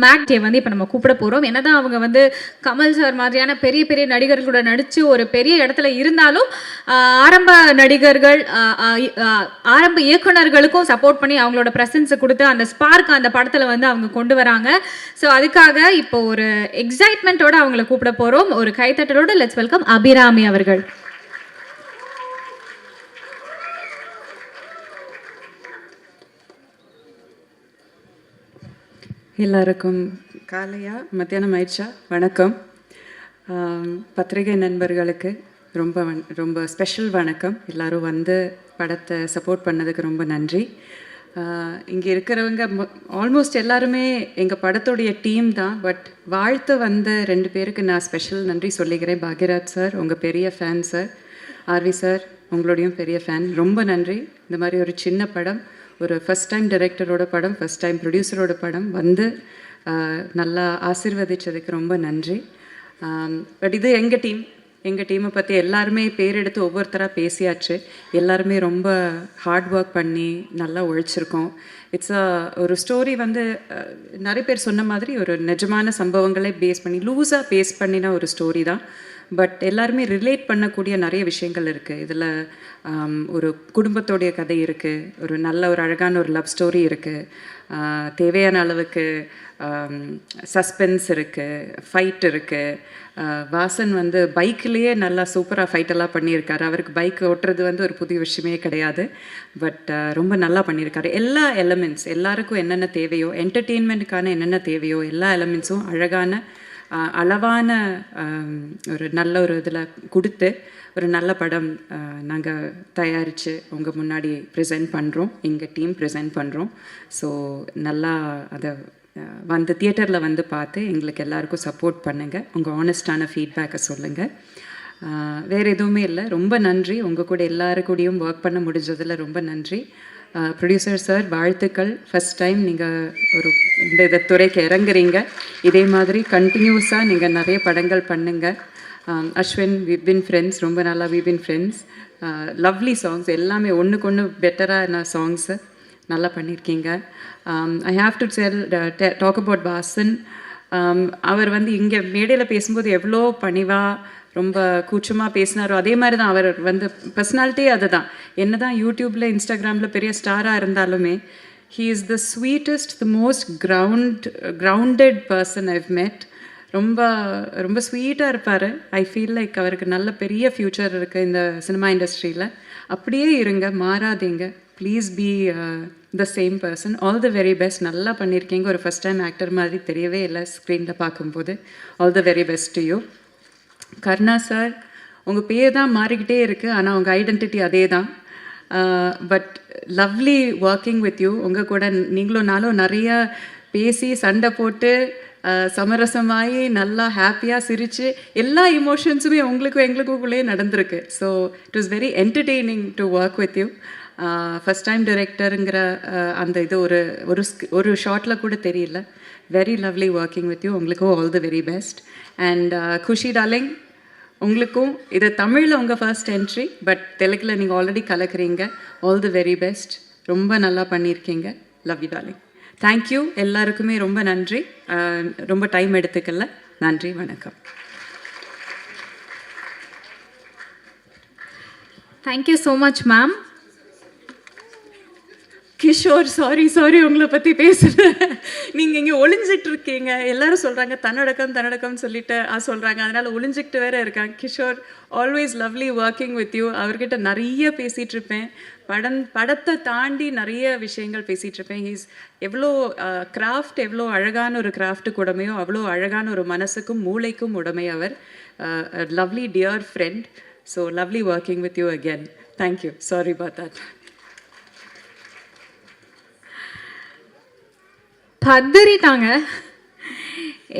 மேக்டே வந்து இப்போ நம்ம கூப்பிட போகிறோம். என்னதான் அவங்க வந்து கமல் சார் மாதிரியான பெரிய பெரிய நடிகர்களோட நடித்து ஒரு பெரிய இடத்துல இருந்தாலும் ஆரம்ப நடிகர்கள் ஆரம்ப இயக்குனர்களுக்கும் சப்போர்ட் பண்ணி அவங்களோட ப்ரெசன்ஸை கொடுத்து அந்த ஸ்பார்க் அந்த படத்தில் வந்து அவங்க கொண்டு வராங்க. ஸோ அதுக்காக இப்போ ஒரு எக்ஸைட்மெண்ட்டோட அவங்கள கூப்பிட போகிறோம். ஒரு கைத்தட்டலோட லெட்ஸ் வெல்கம் அபிராமி அவர்கள். எல்லாருக்கும் காலையா மத்தியானம் ஆயிடுச்சா? வணக்கம். பத்திரிகை நண்பர்களுக்கு ரொம்ப ஸ்பெஷல் வணக்கம். எல்லோரும் வந்து படத்தை சப்போர்ட் பண்ணதுக்கு ரொம்ப நன்றி. இங்கே இருக்கிறவங்க ஆல்மோஸ்ட் எல்லாருமே எங்கள் படத்துடைய டீம் தான். பட் வாழ்த்து வந்த 2 பேருக்கு நான் ஸ்பெஷல் நன்றி சொல்லிக்கிறேன். பாக்யராஜ் சார் உங்கள் பெரிய ஃபேன் சார், ஆர்வி சார் உங்களோடையும் பெரிய ஃபேன். ரொம்ப நன்றி. இந்த மாதிரி ஒரு சின்ன படம், ஒரு ஃபஸ்ட் டைம் டைரக்டரோட படம், ஃபஸ்ட் டைம் ப்ரொடியூசரோட படம் வந்து நல்லா ஆசீர்வதிச்சதுக்கு ரொம்ப நன்றி. பட் இது எங்கள் டீமை பற்றி எல்லாருமே பேர் எடுத்து ஒவ்வொருத்தராக பேசியாச்சு. எல்லாருமே ரொம்ப ஹார்ட் ஒர்க் பண்ணி நல்லா உழைச்சிருக்கோம். ஒரு ஸ்டோரி வந்து நிறைய பேர் சொன்ன மாதிரி ஒரு நிஜமான சம்பவங்களே பேஸ் பண்ணி லூஸாக பேஸ் பண்ணின ஒரு ஸ்டோரி தான். பட் எல்லாருமே ரிலேட் பண்ணக்கூடிய நிறைய விஷயங்கள் இருக்குது இதில். ஒரு குடும்பத்தோடைய கதை இருக்குது, ஒரு அழகான ஒரு லவ் ஸ்டோரி இருக்குது, தேவையான அளவுக்கு சஸ்பென்ஸ் இருக்குது, ஃபைட் இருக்குது. வாசன் வந்து பைக்லேயே நல்லா சூப்பராக ஃபைட்டெல்லாம் பண்ணியிருக்காரு. அவருக்கு பைக் ஓட்டுறது வந்து ஒரு புதிய விஷயமே கிடையாது. பட் ரொம்ப நல்லா பண்ணியிருக்காரு. எல்லா எலமெண்ட்ஸ் எல்லாருக்கும் என்னென்ன தேவையோ, என்டர்டெயின்மெண்ட்டுக்கான என்னென்ன தேவையோ எல்லா எலமெண்ட்ஸும் அழகான அளவான ஒரு நல்ல ஒரு இதில் கொடுத்து ஒரு நல்ல படம் நாங்கள் தயாரித்து உங்கள் முன்னாடி ப்ரெசென்ட் பண்ணுறோம். எங்கள் டீம் ப்ரெசென்ட் பண்ணுறோம். ஸோ நல்லா அதை வந்து தியேட்டரில் வந்து பார்த்து எங்களுக்கு எல்லாருக்கும் சப்போர்ட் பண்ணுங்கள். உங்கள் ஆனஸ்டான ஃபீட்பேக்கை சொல்லுங்கள். வேறு எதுவுமே இல்லை. ரொம்ப நன்றி. உங்கள் கூட எல்லாருக்கூடையும் ஒர்க் பண்ண முடிஞ்சதில் ரொம்ப நன்றி. ப்ரொடியூசர் சார் வாழ்த்துக்கள். ஃபஸ்ட் டைம் நீங்கள் ஒரு இந்த துறைக்கு இறங்குறீங்க. இதே மாதிரி கண்டினியூஸாக நீங்கள் நிறைய படங்கள் பண்ணுங்கள். அஸ்வின் வி பின் ஃப்ரெண்ட்ஸ், ரொம்ப நல்லா we been friends. Lovely songs எல்லாமே ஒன்றுக்கு ஒன்று பெட்டரான சாங்ஸு நல்லா பண்ணியிருக்கீங்க. I have to talk about Vasan. அவர் வந்து இங்கே மேடையில் பேசும்போது எவ்வளோ பணிவாக ரொம்ப கூச்சமாக பேசினாரோ அதே மாதிரி தான் அவர் வந்து பர்சனாலிட்டியே அதுதான். என்ன தான் யூடியூப்பில் இன்ஸ்டாகிராமில் பெரிய ஸ்டாராக இருந்தாலுமே he is the sweetest, the most grounded person I've மெட். ரொம்ப ரொம்ப ஸ்வீட்டாக இருப்பார். ஐ ஃபீல் லைக் அவருக்கு நல்ல பெரிய ஃப்யூச்சர் இருக்குது இந்த சினிமா இண்டஸ்ட்ரியில். அப்படியே இருங்க, மாறாதீங்க. Please be the same person. All the very best. நல்லா பண்ணியிருக்கீங்க. ஒரு ஃபஸ்ட் டைம் ஆக்டர் மாதிரி தெரியவே இல்லை ஸ்க்ரீனில் பார்க்கும்போது. All the very best to you. Karna sir, உங்கள் பேர் தான் மாறிக்கிட்டே இருக்குது, ஆனால் உங்கள் ஐடென்டிட்டி அதே தான். But lovely working with you. உங்கள் கூட நீங்களும் நானும் நிறையா பேசி சண்டை போட்டு சமரசமாகி நல்லா ஹாப்பியாக சிரித்து எல்லா இமோஷன்ஸுமே எங்களுக்குள்ளேயே நடந்திருக்கு. So it was very entertaining to work with you. First time டைரக்டருங்கிற அந்த இது ஒரு ஷார்ட்டில் கூட தெரியல. Very lovely working with you. உங்களுக்கும் all the very best. And Khushi darling, உங்களுக்கும் இது தமிழில் உங்கள் ஃபர்ஸ்ட் என்ட்ரி, பட் தெலுங்கில் நீங்கள் ஆல்ரெடி கலக்குறீங்க. All the very best. ரொம்ப நல்லா பண்ணியிருக்கீங்க. Love you darling. தேங்க்யூ. எல்லாருக்குமே ரொம்ப நன்றி. ரொம்ப டைம் எடுத்துக்கல. நன்றி, வணக்கம். Thank you so much ma'am. Kishore, sorry உங்களை பற்றி பேசுகிறேன். நீங்கள் இங்கே ஒளிஞ்சிட்டு இருக்கீங்க. எல்லாரும் சொல்கிறாங்க தன்னடக்கம் சொல்லிட்டு சொல்கிறாங்க. அதனால் ஒளிஞ்சிக்கிட்டு வேறு இருக்காங்க. Kishore, always lovely working with you. அவர்கிட்ட நிறைய பேசிகிட்டு இருப்பேன். படத்தை தாண்டி நிறைய விஷயங்கள் பேசிகிட்டு இருப்பேன். எவ்வளோ கிராஃப்ட், எவ்வளோ அழகான ஒரு கிராஃப்ட்டுக்கு உடமையோ அவ்வளோ அழகான ஒரு மனசுக்கும் மூளைக்கும் உடமை அவர். Lovely dear friend. So lovely working with you again. Thank you. Sorry about that. பதறிட்டாங்க.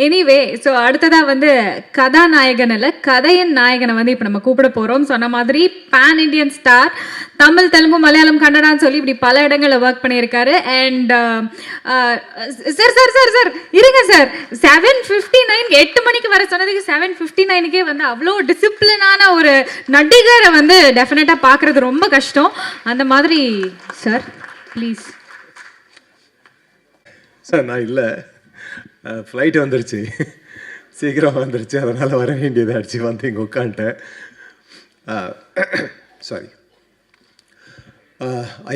எனிவே, ஸோ அடுத்ததாக வந்து கதாநாயகன் இல்லை, கதையின் நாயகனை வந்து இப்போ நம்ம கூப்பிட போகிறோம். சொன்ன மாதிரி pan Indian star. Tamil, Telugu, Malayalam, கன்னடான்னு சொல்லி இப்படி பல இடங்களில் ஒர்க் பண்ணியிருக்காரு. அண்ட் சார் இருங்க சார், 7:59 8 மணிக்கு வர சொன்னதுக்கு 7:59க்கே வந்து அவ்வளோ டிசிப்ளினான ஒரு நடிகரை வந்து டெஃபினட்டாக பார்க்குறது ரொம்ப கஷ்டம். அந்த மாதிரி சார் ப்ளீஸ். சார் நான் இல்லை, ஃப்ளைட் வந்துருச்சு, சீக்கிரம் வந்துருச்சு, அதனால் வர வேண்டியதாகிடுச்சு. வந்து இங்கே உட்காந்துட்டேன். சாரி.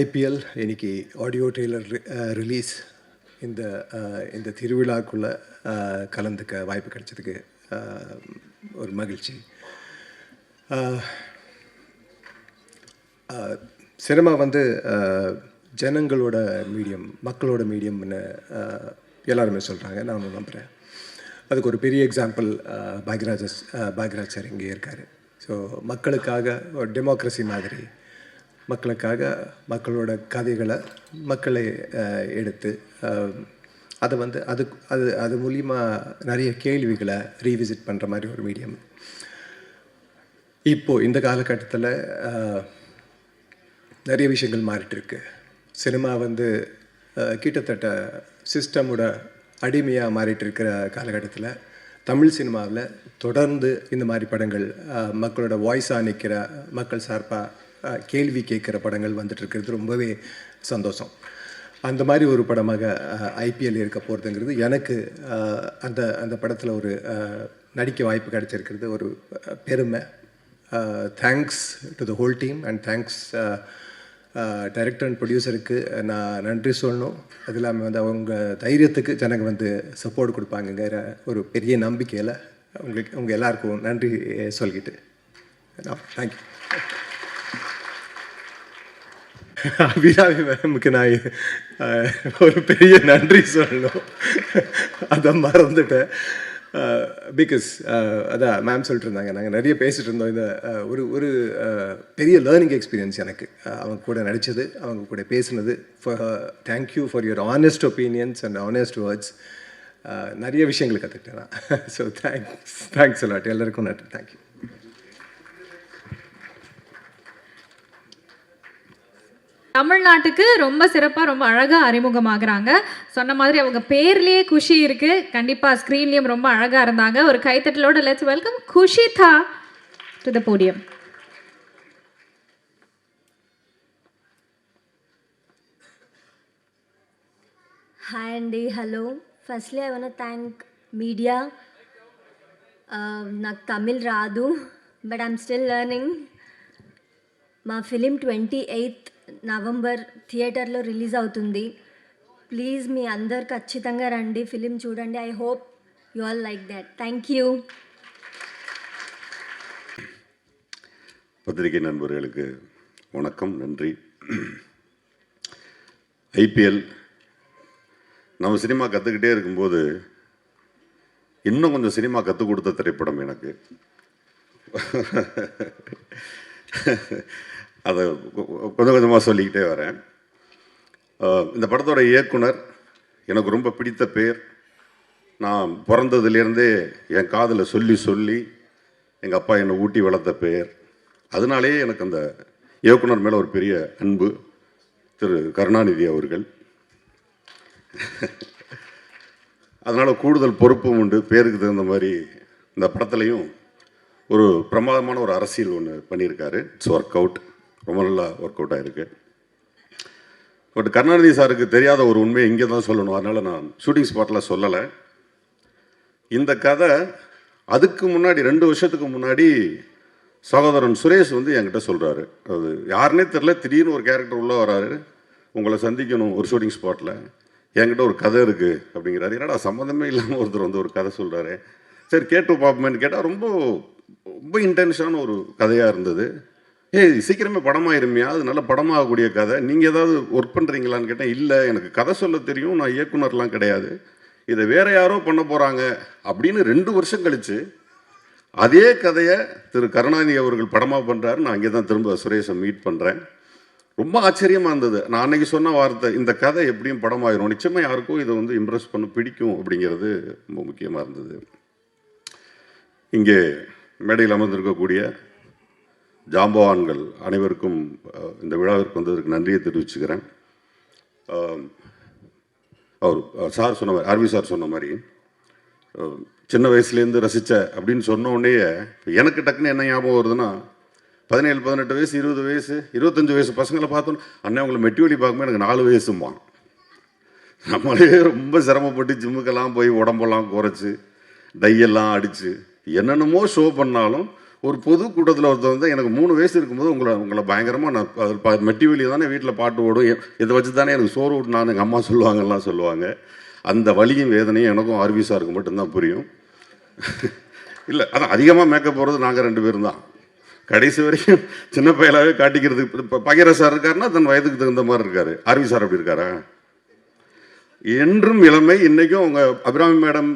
ஐபிஎல் இன்னைக்கு ஆடியோ ட்ரெய்லர் ரிலீஸ். இந்த திருவிழாக்குள்ளே கலந்துக்க வாய்ப்பு கிடைச்சதுக்கு ஒரு மகிழ்ச்சி. சினிமா வந்து ஜனங்களோட மீடியம், மக்களோட மீடியம்னு எல்லாருமே சொல்கிறாங்க, நான் நம்புகிறேன். அதுக்கு ஒரு பெரிய எக்ஸாம்பிள் பாக்யராஜ் சார் இங்கே இருக்கார். ஸோ மக்களுக்காக ஒரு டெமோக்ரஸி மாதிரி மக்களுக்காக மக்களோட கதைகளை மக்களை எடுத்து அதை வந்து அது மூலிமா நிறைய கேள்விகளை ரீவிசிட் பண்ணுற மாதிரி ஒரு மீடியம். இப்போது இந்த காலகட்டத்தில் நிறைய விஷயங்கள் மாறிட்டுருக்கு. சினிமா வந்து கிட்டத்தட்ட சிஸ்டமோட அடிமையாக மாறிட்டு இருக்கிற காலகட்டத்தில் தமிழ் சினிமாவில் தொடர்ந்து இந்த மாதிரி படங்கள், மக்களோட வாய்ஸாக நிற்கிற, மக்கள் சார்பாக கேள்வி கேட்குற படங்கள் வந்துட்டுருக்கிறது ரொம்பவே சந்தோஷம். அந்த மாதிரி ஒரு படமாக ஐபிஎல் இருக்க போகிறதுங்கிறது எனக்கு அந்த படத்தில் ஒரு நடிக்க வாய்ப்பு கிடைச்சிருக்கிறது ஒரு பெருமை. Thanks to the whole team and thanks director and ப்ரொடியூசருக்கு நான் நன்றி சொல்லணும். அது இல்லாமல் வந்து அவங்க தைரியத்துக்கு ஜனங்க வந்து சப்போர்ட் கொடுப்பாங்கங்கிற ஒரு பெரிய நம்பிக்கையில் உங்கள் எல்லாருக்கும் நன்றி சொல்லிக்கிட்டு தேங்க்யூ. அபிராமி மேமுக்கு நான் ஒரு பெரிய நன்றி சொல்லணும், அதை மறந்துட்டேன். பிகாஸ் அதான் மேம் சொல்லிட்டு இருந்தாங்க, நாங்கள் நிறைய பேசிகிட்டு இருந்தோம். இந்த ஒரு பெரிய லேர்னிங் எக்ஸ்பீரியன்ஸ் எனக்கு அவங்க கூட நடித்தது, அவங்க கூட பேசுனது. Thank you for your honest opinions and honest words. நிறைய விஷயங்கள் கற்றுக்கிட்டேன் நான். ஸோ தேங்க்ஸ் அலாட் எல்லாருக்கும் நன்றி. தேங்க்யூ. தமிழ்நாட்டுக்கு ரொம்ப சிறப்பாக ரொம்ப அழகாக அறிமுகமாகறாங்க. சொன்ன மாதிரி அவங்க பேர்லேயே குஷி இருக்குது. கண்டிப்பாக ஸ்க்ரீன்லேயும் ரொம்ப அழகாக இருந்தாங்க. ஒரு கைத்தட்டலோட let's welcome Kushitha to the podium. Hi అండి, hello. Firstly I want thank media. నాకు తమిళ్ రాదు, బట్ ఐఎమ్ స్టిల్ లెర్నింగ్. మా ఫిలిం 28th నవంబర్ థియేటర్లో రిలీజ్ అవుతుంది. ప్లీజ్ మీ అందరు ఖచ్చితంగా రండి, ఫిలిం చూడండి. I hope you all like that. Thank you. பத்திரிகை நண்பர்களுக்கு வணக்கம், நன்றி. ஐபிஎல் நம்ம சினிமா கற்றுக்கிட்டே இருக்கும்போது இன்னும் கொஞ்சம் சினிமா கற்றுக் கொடுத்த திரைப்படம் எனக்கு. அதை கொஞ்சம் கொஞ்சமாக சொல்லிக்கிட்டே வரேன். இந்த படத்தோட இயக்குனர் எனக்கு ரொம்ப பிடித்த பேர். நான் பிறந்ததுலேருந்தே என் காதில் சொல்லி சொல்லி எங்கள் அப்பா என்னை ஊட்டி வளர்த்த பேர். அதனாலே எனக்கு அந்த இயக்குனர் மேலே ஒரு பெரிய அன்பு. திரு கருணாநிதி அவர்கள். அதனால் கூடுதல் பொறுப்பும் உண்டு. பேருக்கு தகுந்த மாதிரி இந்த படத்துலையும் ஒரு பிரமாதமான ஒரு அரசியல் ஒன்று பண்ணியிருக்காரு. இட்ஸ் ஒர்க் அவுட், ரொம்ப நல்லா ஒர்க் அவுட் ஆகிருக்கு. பட் கருணாநிதி சாருக்கு தெரியாத ஒரு உண்மையை இங்கே தான் சொல்லணும். அதனால் நான் ஷூட்டிங் ஸ்பாட்டில் சொல்லலை. இந்த கதை அதுக்கு முன்னாடி 2 வருஷத்துக்கு முன்னாடி சகோதரன் சுரேஷ் வந்து என்கிட்ட சொல்கிறாரு. அது யாருன்னே தெரில, திடீர்னு ஒரு கேரக்டர் உள்ளே வராரு, உங்களை சந்திக்கணும் ஒரு ஷூட்டிங் ஸ்பாட்டில், என்கிட்ட ஒரு கதை இருக்குது அப்படிங்கிறாரு. என்னடா சம்மந்தமே இல்லாமல் ஒருத்தர் வந்து ஒரு கதை சொல்கிறாரு. சரி கேட்டு பார்ப்போமேன்னு கேட்டால் ரொம்ப ரொம்ப இன்டென்ஷனான ஒரு கதையாக இருந்தது. சீக்கிரமே படமாயிருமையா, அது நல்ல படமாகக்கூடிய கதை, நீங்கள் ஏதாவது ஒர்க் பண்ணுறீங்களான்னு கேட்டேன். இல்லை, எனக்கு கதை சொல்ல தெரியும், நான் இயக்குனர்லாம் கிடையாது, இதை வேறு யாரோ பண்ண போகிறாங்க அப்படின்னு 2 வருஷம் கழித்து அதே கதையை திரு கருணாநிதி அவர்கள் படமாக பண்ணுறாரு. நான் அங்கே தான் திரும்ப சுரேஷை மீட் பண்ணுறேன். ரொம்ப ஆச்சரியமாக இருந்தது. நான் அன்றைக்கி சொன்ன வார்த்தை, இந்த கதை எப்படியும் படமாயிரும், நிச்சயமாக யாருக்கும் இதை வந்து இம்ப்ரெஸ் பண்ண பிடிக்கும் அப்படிங்கிறது ரொம்ப முக்கியமாக இருந்தது. இங்கே மேடையில் அமர்ந்திருக்கக்கூடிய ஜாம்பவான்கள் அனைவருக்கும் இந்த விழாவிற்கு வந்ததற்கு நன்றியை தெரிவிச்சுக்கிறேன். அவர் சார் சொன்ன மாதிரி, ஆர்வி சார் சொன்ன மாதிரி, சின்ன வயசுலேருந்து ரசித்த அப்படின்னு சொன்ன உடனே எனக்கு டக்குன்னு என்ன ஞாபகம் வருதுன்னா, 17, 18 வயசு, 20 வயசு, 25 வயசு பசங்களை பார்த்தோன்னு, அண்ணன் உங்களை மெட்டிவலி பார்க்கும்போது எனக்கு 4 வயசும்மா. நம்மளே ரொம்ப சிரமப்பட்டு ஜிம்முக்கெல்லாம் போய் உடம்பெல்லாம் குறைச்சி டையெல்லாம் அடித்து என்னென்னமோ ஷோ பண்ணாலும் ஒரு பொது கூட்டத்தில் ஒருத்தர் வந்து எனக்கு 3 வயசு இருக்கும்போது உங்களை பயங்கரமாக நான் மெட்டி வெளியே தானே வீட்டில் பாட்டு ஓடும், இதை வச்சு தானே எனக்கு சோறு விட்டுனான்னு எங்கள் அம்மா சொல்லுவாங்கலாம் சொல்லுவாங்க. அந்த வலியும் வேதனையும் எனக்கும் ஆர்வி சாருக்கு மட்டும்தான் புரியும். இல்லை, அதான் அதிகமாக மேக்கப் போகிறது நாங்கள் 2 பேரும் தான். கடைசி வரைக்கும் சின்ன பையலாகவே காட்டிக்கிறது. இப்போ பகீர சார் இருக்காருன்னா தன் வயதுக்கு தகுந்த மாதிரி இருக்கார். ஆர்வி சார் அப்படி இருக்காரா? என்றும் இளமை. இன்றைக்கும் அவங்க அபிராமி மேடம்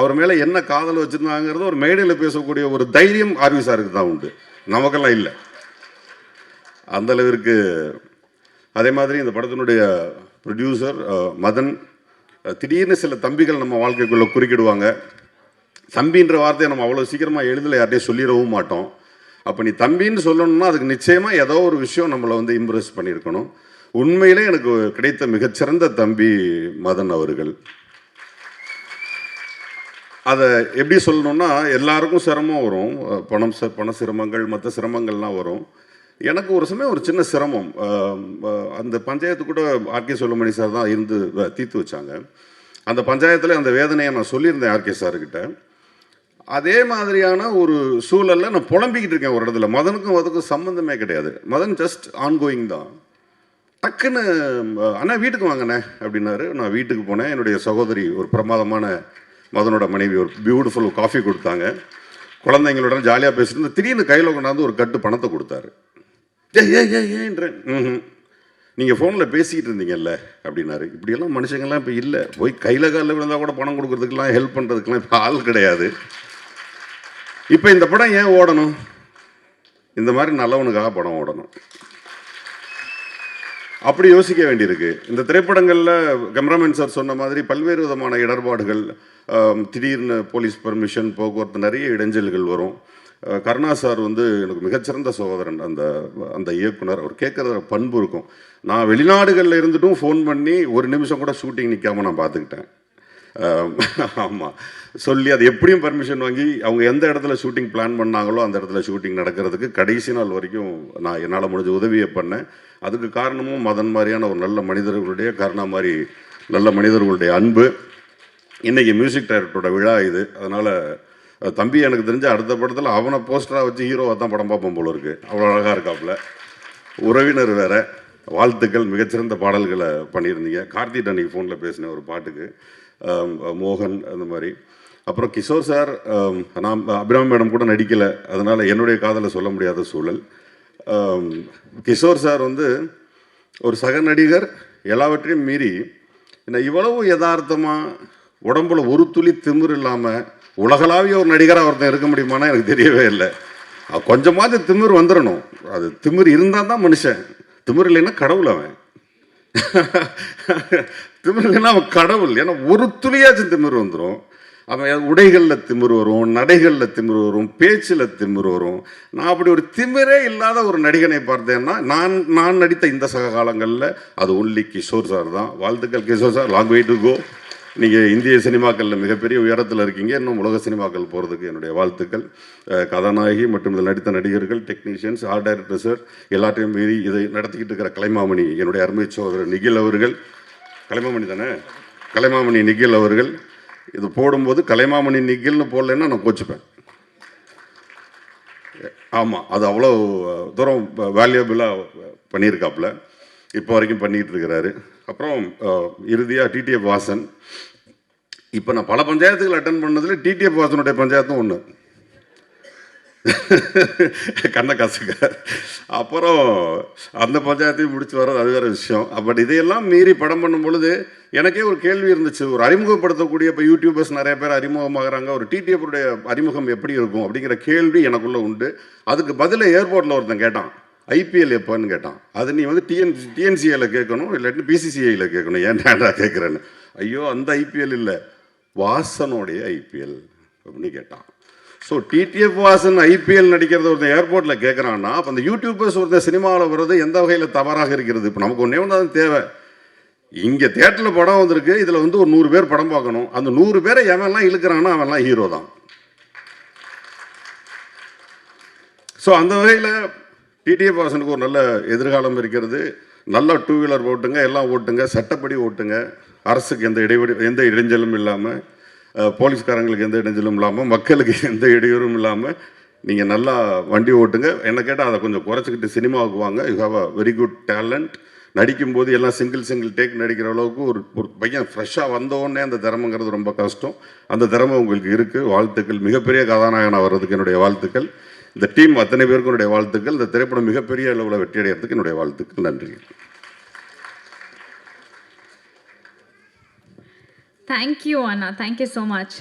அவர் மேலே என்ன காதல் வச்சுருந்தாங்கிறது ஒரு மேடையில் பேசக்கூடிய ஒரு தைரியம் ஆர்வி சாருக்கு தான் உண்டு, நமக்கெல்லாம் இல்லை. அந்த அளவிற்கு. அதே மாதிரி இந்த படத்தினுடைய ப்ரொடியூசர் மதன், திடீர்னு சில தம்பிகள் நம்ம வாழ்க்கைக்குள்ளே குறுக்கிடுவாங்க. தம்பின்ற வார்த்தையை நம்ம அவ்வளோ சீக்கிரமாக எளிதில் யார்ட்டையும் சொல்லிடவும் மாட்டோம். அப்போ நீ தம்பின்னு சொல்லணும்னா அதுக்கு நிச்சயமாக ஏதோ ஒரு விஷயம் நம்மளை வந்து இம்ப்ரெஸ் பண்ணியிருக்கணும். உண்மையிலே எனக்கு கிடைத்த மிகச்சிறந்த தம்பி மதன் அவர்கள். அதை எப்படி சொல்லணும்னா, எல்லாருக்கும் சிரமம் வரும், பண சிரமங்கள் மற்ற சிரமங்கள்லாம் வரும். எனக்கு ஒரு சமயம் ஒரு சின்ன சிரமம், அந்த பஞ்சாயத்து கூட ஆர்கே சொல்லுமணி சார் தான் இருந்து தீர்த்து வச்சாங்க. அந்த பஞ்சாயத்தில் அந்த வேதனையை நான் சொல்லியிருந்தேன் ஆர்கே சார்கிட்ட. அதே மாதிரியான ஒரு சூழலில் நான் புலம்பிக்கிட்டு இருக்கேன் ஒரு இடத்துல. மதனுக்கும் அதுக்கும் சம்மந்தமே கிடையாது. மதன் ஜஸ்ட் ஆன்கோயிங் தான். டக்குன்னு அண்ணா வீட்டுக்கு வாங்கண்ணே அப்படின்னாரு. நான் வீட்டுக்கு போனேன். என்னுடைய சகோதரி, ஒரு பிரமாதமான மதனோட மனைவி, ஒரு பியூட்டிஃபுல் காஃபி கொடுத்தாங்க. குழந்தைங்களோட ஜாலியாக பேசிட்டு திடீர்னு கையில் கொண்டாந்து ஒரு கட்டு பணத்தை கொடுத்தாரு. ஏன்றேன். நீங்கள் ஃபோனில் பேசிக்கிட்டு இருந்தீங்கல்ல அப்படின்னாரு. இப்படியெல்லாம் மனுஷங்கள்லாம் இப்போ இல்லை. போய் கையில் காலில் விழுந்தால் கூட பணம் கொடுக்குறதுக்கெல்லாம் ஹெல்ப் பண்ணுறதுக்கெல்லாம் இப்போ ஆள் கிடையாது. இப்போ இந்த படம் ஏன் ஓடணும்? இந்த மாதிரி நல்லவனுக்காக படம் ஓடணும். அப்படி யோசிக்க வேண்டியிருக்கு. இந்த திரைப்படங்களில் கேமராமேன் சார் சொன்ன மாதிரி பல்வேறு விதமான இடர்பாடுகள், திடீர்னு போலீஸ் பர்மிஷன், போக்குவரத்து, நிறைய இடைஞ்சல்கள் வரும். கருணா சார் வந்து எனக்கு மிகச்சிறந்த சகோதரன். அந்த இயக்குனர், அவர் கேட்குற பண்பு இருக்கும். நான் வெளிநாடுகளில் இருந்துட்டும் ஃபோன் பண்ணி ஒரு நிமிஷம் கூட ஷூட்டிங் நிற்காமல் நான் பார்த்துக்கிட்டேன். ஆமாம், சொல்லி அது எப்படியும் பர்மிஷன் வாங்கி அவங்க எந்த இடத்துல ஷூட்டிங் பிளான் பண்ணாங்களோ அந்த இடத்துல ஷூட்டிங் நடக்கிறதுக்கு கடைசி நாள் வரைக்கும் நான் என்னால் முடிஞ்ச உதவியை பண்ணேன். அதுக்கு காரணமும் மதன் மாதிரியான ஒரு நல்ல மனிதர்களுடைய, கருணா மாதிரி நல்ல மனிதர்களுடைய அன்பு. இன்றைக்கி மியூசிக் டைரக்டரோட விழா இது. அதனால் தம்பி எனக்கு தெரிஞ்ச அடுத்த படத்தில் அவனை போஸ்டராக வச்சு ஹீரோவாக தான் படம் பார்ப்போம் போல இருக்குது. அவ்வளோ அழகாக இருக்காப்புல. உறவினர் வேறு. வாழ்த்துக்கள். மிகச்சிறந்த பாடல்களை பண்ணியிருந்தீங்க. கார்த்திக் அன்னைக்கு ஃபோனில் பேசினேன் ஒரு பாட்டுக்கு, மோகன் அந்த மாதிரி. அப்புறம் கிஷோர் சார், நான் அபிராமி மேடம் கூட நடிக்கலை, அதனால் என்னுடைய காதலை சொல்ல முடியாத சூழல். கிஷோர் சார் வந்து ஒரு சக நடிகர், எல்லாவற்றையும் மீறி என்ன இவ்வளவு யதார்த்தமாக உடம்புல ஒரு துளி திமிர் இல்லாமல் உலகளாவிய ஒரு நடிகராக ஒருத்தன் இருக்க முடியுமானா எனக்கு தெரியவே இல்லை. கொஞ்சமாவது திமிர் வந்துடணும். அது திமிர் இருந்தால் தான் மனுஷன். திமிர் இல்லைன்னா கடவுள் அவன். திமிர் இல்லைன்னா அவன் கடவுள். ஏன்னா ஒரு துளியாச்சும் திமிர் வந்துடும். அவன் உடைகளில் திமிர் வரும், நடைகளில் திமிர் வரும், பேச்சில் திமிர் வரும். நான் அப்படி ஒரு திமிரே இல்லாத ஒரு நடிகனை பார்த்தேன்னா நான் நடித்த இந்த சக காலங்களில் அது ஒன்லி கிஷோர் சார் தான். வாழ்த்துக்கள் Kishore sir. Long way to go. நீங்கள் இந்திய சினிமாக்களில் மிகப்பெரிய உயரத்தில் இருக்கீங்க. இன்னும் உலக சினிமாக்கள் போகிறதுக்கு என்னுடைய வாழ்த்துக்கள். கதாநாயகி மற்றும் இதில் நடித்த நடிகர்கள், டெக்னீஷியன்ஸ், ஆர்ட் டைரக்டர் சார், எல்லாத்தையும் மீறி இதை நடத்திக்கிட்டு இருக்கிற கலைமாமணி, என்னுடைய அருமை சகோதரர் நிகில் அவர்கள். கலைமாமணி தானே? கலைமாமணி நிகில் அவர்கள். இது போடும்போது கலைமாமணி நிகில்னு போடலைன்னா நான் கோச்சுப்பேன். ஆமாம், அது அவ்வளோ தூரம் வேல்யூபிளாக பண்ணியிருக்காப்புல. இப்போ வரைக்கும் பண்ணிக்கிட்டு இருக்கிறாரு. அப்புறம் இறுதியாக டிடிஎஃப் வாசன். இப்போ நான் பல பஞ்சாயத்துகள் அட்டன் பண்ணதில் டிடிஎஃப் வாசனுடைய பஞ்சாயத்தும் ஒன்று. கண்ணை கசுக்க. அப்புறம் அந்த பஞ்சாயத்தையும் முடிச்சு வர்றது அது வேறு விஷயம். பட் இதையெல்லாம் மீறி படம் பண்ணும் பொழுது எனக்கே ஒரு கேள்வி இருந்துச்சு. ஒரு அறிமுகப்படுத்தக்கூடிய இப்போ யூடியூபர்ஸ் நிறைய பேர் அறிமுகமாகறாங்க, ஒரு டிடிஎஃப்டைய அறிமுகம் எப்படி இருக்கும் அப்படிங்கிற கேள்வி எனக்குள்ளே உண்டு. அதுக்கு பதில் ஏர்போர்ட்டில் ஒருத்தன் கேட்டான், ஐபிஎல் எப்போன்னு கேட்டான். அது நீ வந்து டிஎன்சிஏல கேட்கணும், இல்லாட்டி பிசிசிஐயில் கேட்கணும். ஏன்டா கேட்குறேன்னு. ஐயோ, அந்த ஐபிஎல் இல்லை, வாசனுடைய ஐபிஎல் அப்படின்னு கேட்டான். ஸோ டிடிஎஃப் வாசன் ஐபிஎல் நடிக்கிறத ஒருத்தன் ஏர்போர்ட்டில் கேட்குறான்னா, அப்போ அந்த யூடியூபர்ஸ் ஒருத்தர் சினிமாவில் வர்றது எந்த வகையில் தவறாக இருக்கிறது? இப்போ நமக்கு ஒன்றே ஒன்று தான் தேவை. இங்கே தேட்டரில் படம் வந்திருக்கு, இதில் வந்து ஒரு 100 பேர் படம் பார்க்கணும். அந்த 100 பேரை எவன்லாம் இழுக்கிறான்னா அவன்லாம் ஹீரோ தான். ஸோ அந்த வகையில் டிடிஎஃப் வாசனுக்கு ஒரு நல்ல எதிர்காலம் இருக்கிறது. நல்லா 2 வீலர் ஓட்டுங்க, எல்லாம் ஓட்டுங்க, சட்டப்படி ஓட்டுங்க. அரசுக்கு எந்த இடைஞ்சலும் இல்லாமல், போலீஸ்காரங்களுக்கு எந்த இடைஞ்சலும் இல்லாமல், மக்களுக்கு எந்த இடையூறும் இல்லாமல் நீங்கள் நல்லா வண்டி ஓட்டுங்க. என்ன கேட்டால் அதை கொஞ்சம் குறைச்சிக்கிட்டு சினிமாவுக்கு வாங்க. You have a very good talent. நடிக்கும்போது எல்லாம் சிங்கிள் டேக் நடிக்கிற அளவுக்கு ஒரு பையன் ஃப்ரெஷ்ஷாக வந்தோடனே அந்த திறமைங்கிறது ரொம்ப கஷ்டம். அந்த திறமை உங்களுக்கு இருக்குது. வாழ்த்துக்கள். மிகப்பெரிய கதாநாயகனாக வர்றதுக்கு என்னுடைய வாழ்த்துக்கள். இந்த டீம் அத்தனை பேருக்கும் என்னுடைய வாழ்த்துக்கள். இந்த திரைப்படம் மிகப்பெரிய அளவில் வெற்றி அடைகிறதுக்கு என்னுடைய வாழ்த்துக்கள். நன்றி. தேங்க்யூ அண்ணா, தேங்க்யூ ஸோ மச்.